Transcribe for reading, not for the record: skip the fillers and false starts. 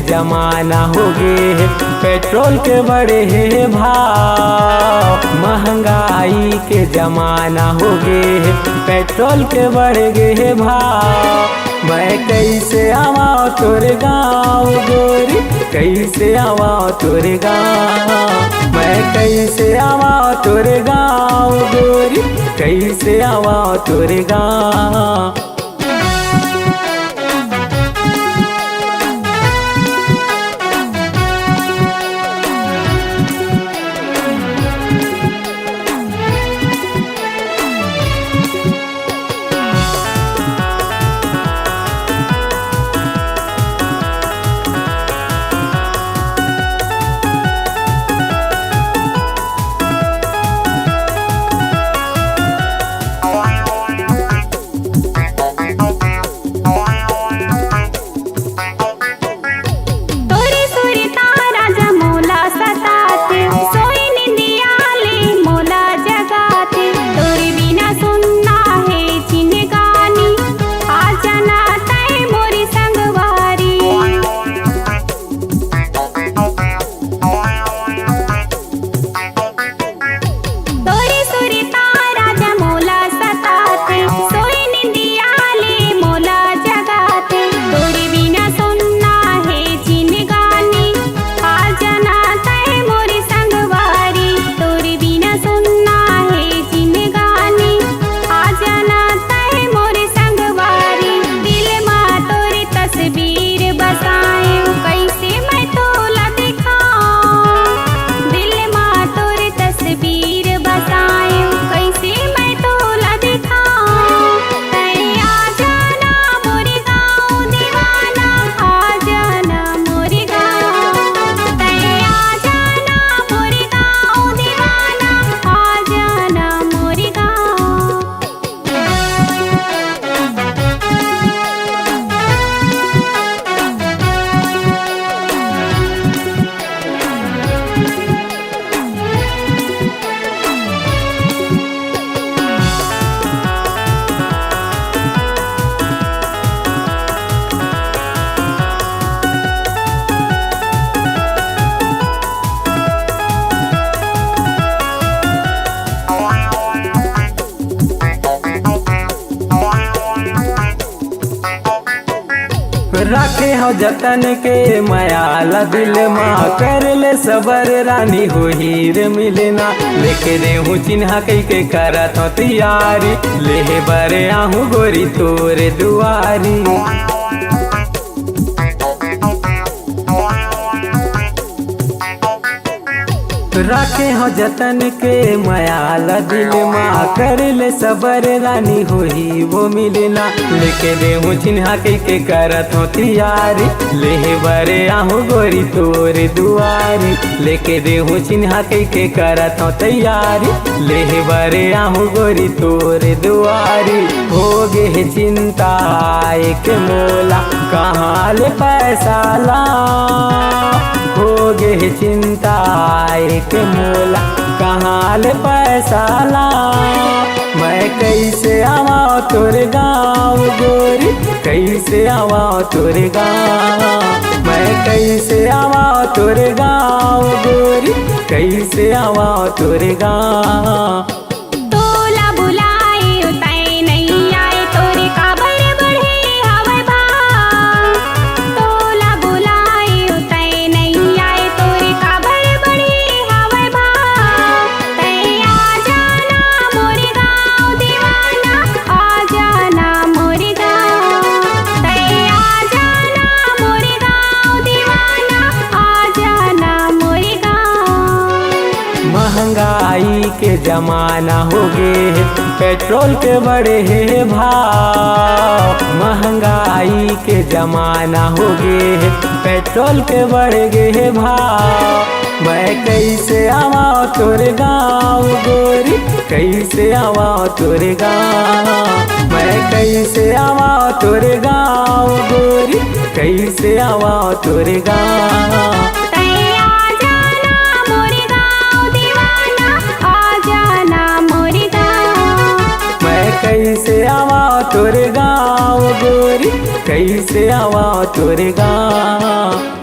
जमाना हो गए, पेट्रोल के बढ़े है भाव। महंगाई के जमाना हो गए, पेट्रोल के बढ़ गए भाव। मैं कैसे आवा तोरे गाँव गोरी, कैसे आवा तोरे गाँव। मैं कैसे आवा तोरे गाँव गोरी, कैसे आवा तोरे गाँव। रखे हो जतन के मायाला दिल माँ, कर ले सबर रानी हो हीर मिलना। लेके देहूँ चिन्हा कई के करत हो तैयारी, ले बरे आहूँ गोरी तोरे दुआरी। रखे हो जतन के मायाला दिल माँ, कर ले सबर रानी हो ही वो मिलना। लेके देहूँ चिन्हा के करत हो तैयारी, ले बरे आहूँ गोरी तोरे दुआरी। लेके देहूँ चिन्हा के करत हो तैयारी, ले बरे आहूँ गोरी तोरे दुआरी। हो गे चिंता एक मोला, कहाँ ले पैसा ला। हो गे चिंता एक मोला, कहाँ ले पैसा ला। मैं कैसे आवा तोरे गाँव गोरी, कैसे आवा तोरे गाँव। मैं कैसे आवा तोरे गाँव गोरी, कैसे आवा तोरे गाँव। महंगाई के जमाना हो गए, पेट्रोल के बढ़े है भाव। महंगाई के जमाना हो गए, पेट्रोल के बढ़ गए भाव। मैं कैसे आवा तोरे गाँव गोरी, कैसे आवा तोरे गाँव। मैं कैसे आवा तोरे गाँव गोरी, कैसे आवा तोरे गाँव। कैसे आवा तोरे गाँव गोरी, कैसे आवा तोरे गाँव।